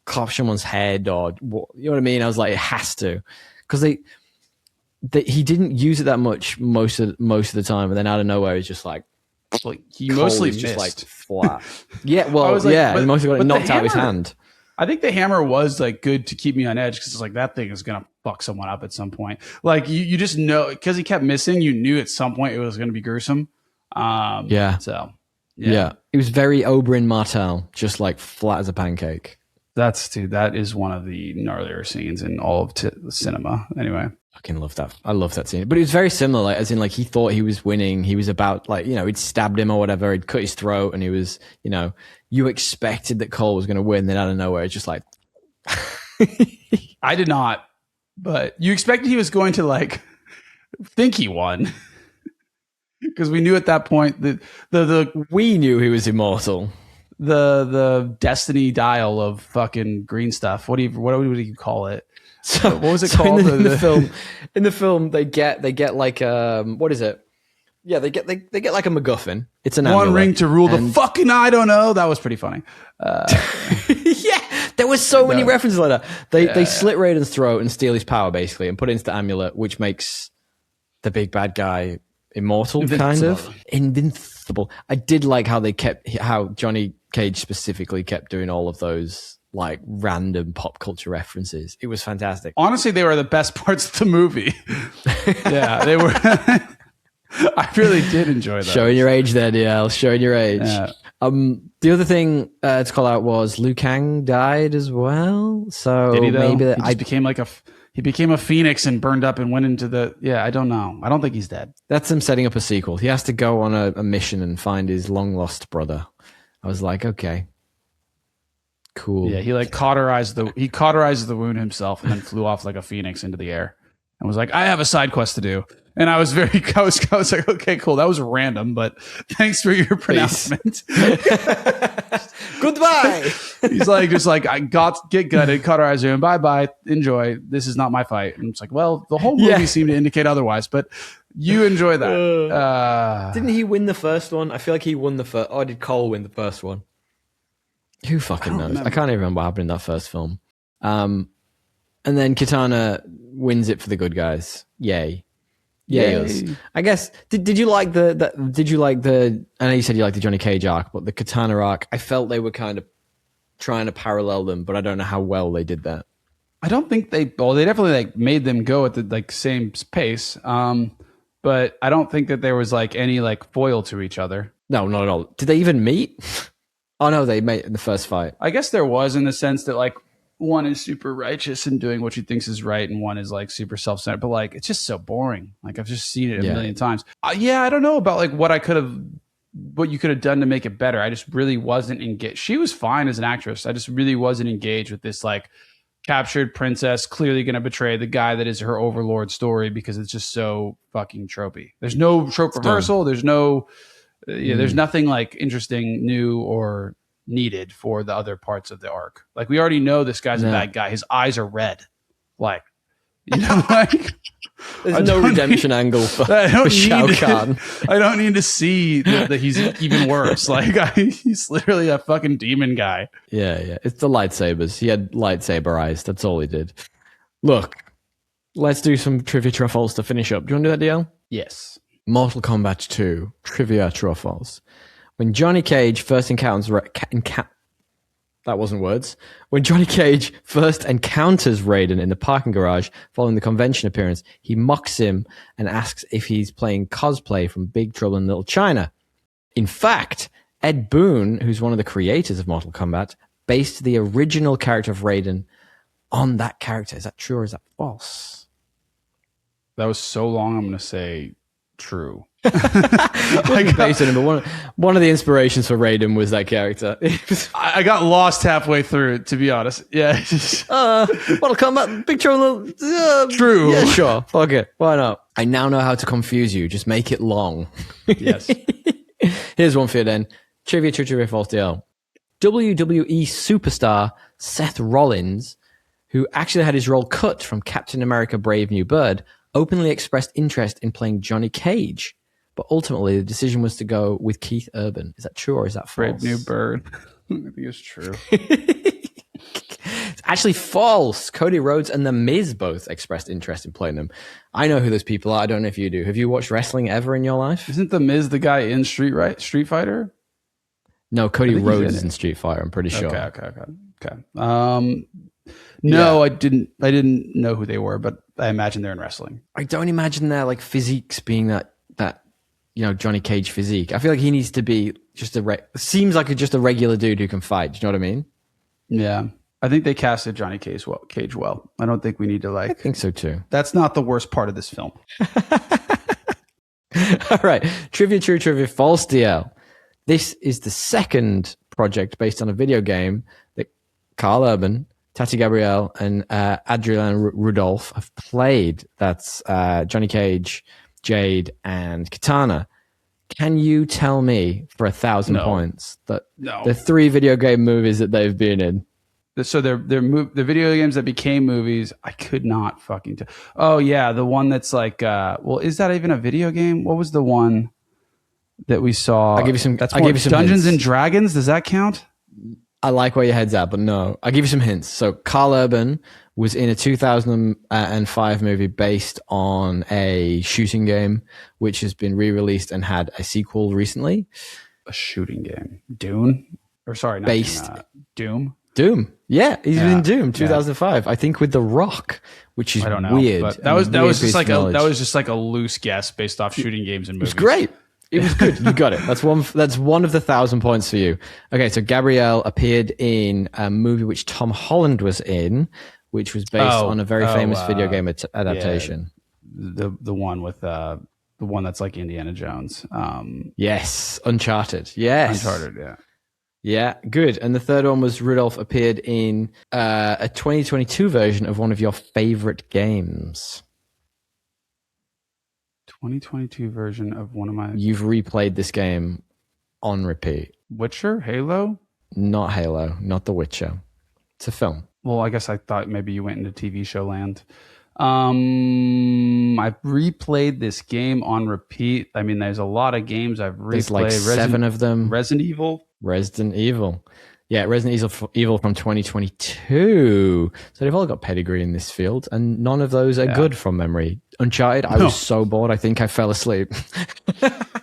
clop someone's head, or you know what I mean? I was like, it has to, because he didn't use it that much most of the time, and then out of nowhere he's just he mostly just flat. Yeah, well, he mostly got it knocked out of his hand. I think the hammer was good to keep me on edge, because it's that thing is gonna fuck someone up at some point. You just know, because he kept missing, you knew at some point it was gonna be gruesome. So it was very Oberyn Martell, just flat as a pancake. That is one of the gnarlier scenes in all of cinema. Anyway, I can love that. I love that scene. But it was very similar, as in he thought he was winning. He was about he'd stabbed him or whatever. He'd cut his throat, and he was you expected that Cole was going to win. Then out of nowhere, it's just I did not, but you expected he was going to think he won. Because we knew at that point that we knew he was immortal. The destiny dial of fucking green stuff. What would you call it? So what was it called in the film? In the film, they get what is it? Yeah, they get a MacGuffin. It's an one ring to rule the fucking I don't know. That was pretty funny. Yeah, there was so many references like that. They slit Raiden's throat and steal his power basically, and put it into the amulet, which makes the big bad guy immortal, invincible. I did like how Johnny Cage specifically kept doing all of those random pop culture references. It was fantastic. Honestly, they were the best parts of the movie. Yeah, they were. I really did enjoy that. Showing your age there, DL. Showing your age. Yeah. The other thing to call out was Liu Kang died as well. So did he, though? Maybe he became he became a phoenix and burned up and went into the... Yeah, I don't know. I don't think he's dead. That's him setting up a sequel. He has to go on a mission and find his long-lost brother. I was like, okay. Cool. Yeah, he cauterized the wound himself and then flew off like a phoenix into the air and was like, I have a side quest to do. And I was I was like, okay, cool. That was random, but thanks for your pronouncement. Goodbye. He's get gutted, cauterize you, and bye-bye, enjoy. This is not my fight. And it's like, well, the whole movie seemed to indicate otherwise, but you enjoy that. Didn't he win the first one? I feel like he won the first. Or did Cole win the first one? Who fucking knows? Remember. I can't even remember what happened in that first film. And then Kitana wins it for the good guys. Yay. Yeah, I guess. Did you like did you like the? I know you said you liked the Johnny Cage arc, but the Katana arc, I felt they were kind of trying to parallel them, but I don't know how well they did that. I don't think they. Well, they definitely made them go at the same pace. But I don't think that there was any foil to each other. No, not at all. Did they even meet? Oh no, they met in the first fight. I guess there was, in the sense that one is super righteous and doing what she thinks is right, and one is super self-centered, but it's just so boring. I've just seen it a million times. I don't know about what you could have done to make it better. I just really wasn't engaged. She was fine as an actress. I just really wasn't engaged with this captured princess clearly going to betray the guy that is her overlord story, because it's just so fucking tropey. There's no trope reversal. There's no there's nothing interesting, new, or needed for the other parts of the arc. We already know this guy's a bad guy. His eyes are red. There's no redemption angle for Shao Kahn. I don't need to see that he's even worse. He's literally a fucking demon guy. Yeah. It's the lightsabers. He had lightsaber eyes. That's all he did. Look, let's do some trivia truffles to finish up. Do you want to do that, DL? Yes. Mortal Kombat 2 trivia true or false. When Johnny Cage first encounters that wasn't words. When Johnny Cage first encounters Raiden in the parking garage following the convention appearance, he mocks him and asks if he's playing cosplay from Big Trouble in Little China. In fact, Ed Boon, who's one of the creators of Mortal Kombat, based the original character of Raiden on that character. Is that true or is that false? That was so long, I'm going to say true. Based on him, but one of the inspirations for Raiden was that character. I got lost halfway through, to be honest. Yeah. Mortal Kombat, Big Trouble. True. Yeah, sure. Fuck it. Why not? I now know how to confuse you. Just make it long. Yes. Here's one for you then. Trivia, true, trivia, false deal. WWE superstar Seth Rollins, who actually had his role cut from Captain America Brave New Bird, openly expressed interest in playing Johnny Cage. But ultimately, the decision was to go with Keith Urban. Is that true or is that false? Brave New Bird. I think it's true. It's actually false. Cody Rhodes and The Miz both expressed interest in playing them. I know who those people are. I don't know if you do. Have you watched wrestling ever in your life? Isn't The Miz the guy in Street Fighter? No, Cody Rhodes is in Street Fighter. I'm pretty sure. Okay. No, I didn't know who they were, but I imagine they're in wrestling. I don't imagine their like physiques being that Johnny Cage physique. I feel like he needs to be just seems like just a regular dude who can fight. Do you know what I mean? Yeah. I think they casted Johnny Cage well. I don't think we need to I think so too. That's not the worst part of this film. All right. Trivia, true, trivia, false DL. This is the second project based on a video game that Carl Urban, Tati Gabrielle, and Adrian Rudolph have played. That's Johnny Cage, Jade, and Katana. Can you tell me for 1,000 points that the 3 video game movies that they've been in? So the video games that became movies, I could not fucking tell. Oh yeah, the one that's like, is that even a video game? What was the one that we saw? I'll give you some. That's I'll give you some Dungeons hints. and Dragons. Does that count? I like where your head's at, but no. I'll give you some hints. So Carl Urban was in a 2005 movie based on a shooting game, which has been re-released and had a sequel recently. A shooting game. Dune? Or sorry, not based Doom? Doom. Yeah, he's in Doom 2005. I think with The Rock, which is I don't know, weird. But that was just like a loose guess based off shooting games and movies. It was great. It was good. You got it. That's one of the 1,000 points for you. Okay, so Gabrielle appeared in a movie which Tom Holland was in, which was based on a very famous video game adaptation. Yeah, the one with the one that's like Indiana Jones. Yes, Uncharted. Yes, Uncharted. Yeah. Yeah, good. And the third one was Rudolph appeared in a 2022 version of one of your favorite games. 2022 version of one of my... You've replayed this game on repeat. Witcher? Halo? Not Halo. Not The Witcher. It's a film. Well, I guess I thought maybe you went into TV show land. I've replayed this game on repeat. I mean, there's a lot of games I've replayed. There's like 7 of them. Resident Evil. Yeah, Resident Evil from 2022. So they've all got pedigree in this field, and none of those are good from memory. Uncharted, I was so bored, I think I fell asleep.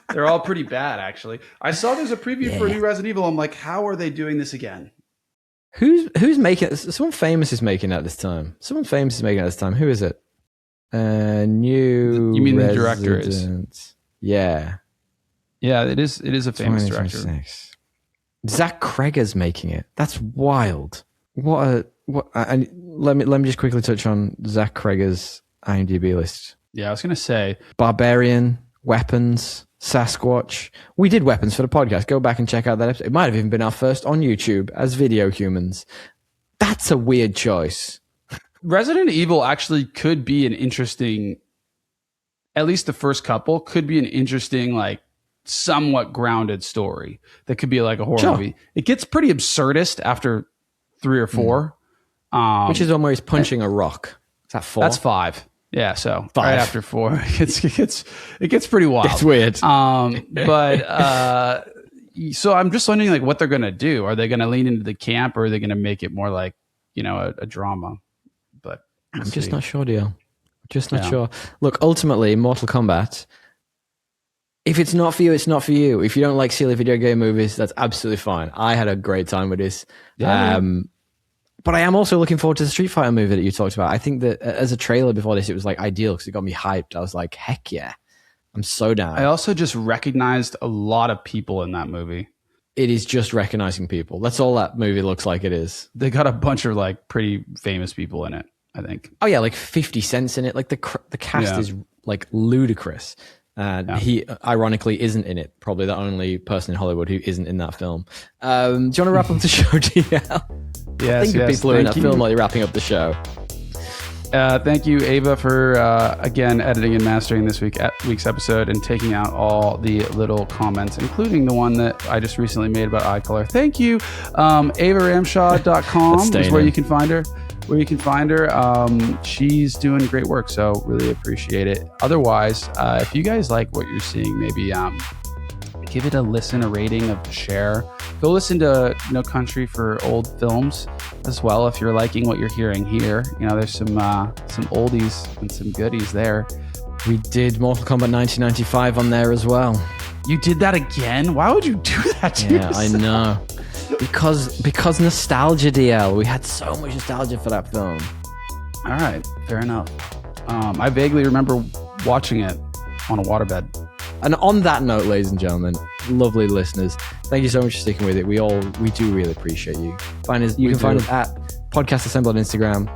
They're all pretty bad, actually. I saw there's a preview for a new Resident Evil. I'm like, how are they doing this again? Who's making it? Someone famous is making it this time. Who is it? New. You mean the director is? Yeah. Yeah, it is a famous director. Zach Cregger's making it. That's wild. And let me just quickly touch on Zach Cregger's IMDb list. Yeah, I was gonna say Barbarian, Weapons, Sasquatch. We did Weapons for the podcast. Go back and check out that episode. It might have even been our first on YouTube as Video Humans. That's a weird choice. Resident Evil actually could be an interesting, at least the first couple, could be an interesting, like, somewhat grounded story that could be like a horror movie. It gets pretty absurdist after 3 or 4. Which is one where he's punching a rock. Is that 4? That's 5. Yeah, so 5. Right after 4, it gets pretty wild. It's weird. So I'm just wondering, like, what they're gonna do. Are they gonna lean into the camp, or are they gonna make it more like, a drama? But I'm just not sure, deal. Just not sure. Look, ultimately, Mortal Kombat If it's not for you, it's not for you. If you don't like silly video game movies, that's absolutely fine. I had a great time with this. Yeah. But I am also looking forward to the Street Fighter movie that you talked about. I think that as a trailer before this, it was like ideal because it got me hyped. I was like, heck yeah, I'm so down. I also just recognized a lot of people in that movie. It is just recognizing people. That's all that movie looks like it is. They got a bunch of like pretty famous people in it, I think. Oh yeah, like 50 Cent's in it. Like the cast is like ludicrous. He ironically isn't in it. Probably the only person in Hollywood who isn't in that film. Do you want to wrap up the show, GL? Yes, Think of people who are in that film while you're wrapping up the show. Thank you, Ava, for again editing and mastering this week's episode and taking out all the little comments, including the one that I just recently made about eye color. Thank you. AvaRamshaw.com is where you can find her. She's doing great work, so really appreciate it. Otherwise, if you guys like what you're seeing, maybe give it a listen, a rating, a share. Go listen to No Country for Old Films as well if you're liking what you're hearing here. You know, there's some oldies and some goodies there. We did Mortal Kombat 1995 on there as well. You did that again? Why would you do that to yourself? I know. Because nostalgia, DL. We had so much nostalgia for that film. All right, fair enough. I vaguely remember watching it on a waterbed. And on that note, ladies and gentlemen, lovely listeners, thank you so much for sticking with it. We do really appreciate you. You can find us at Podcast Assemble on Instagram,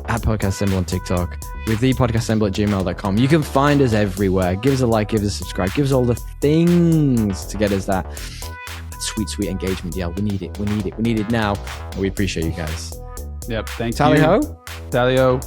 at Podcast Assemble on TikTok, with thepodcastassemble@gmail.com. You can find us everywhere. Give us a like, give us a subscribe, give us all the things to get us that sweet engagement. Yeah, we need it now. We appreciate you guys. Yep, thank you. Tally ho. Tally ho.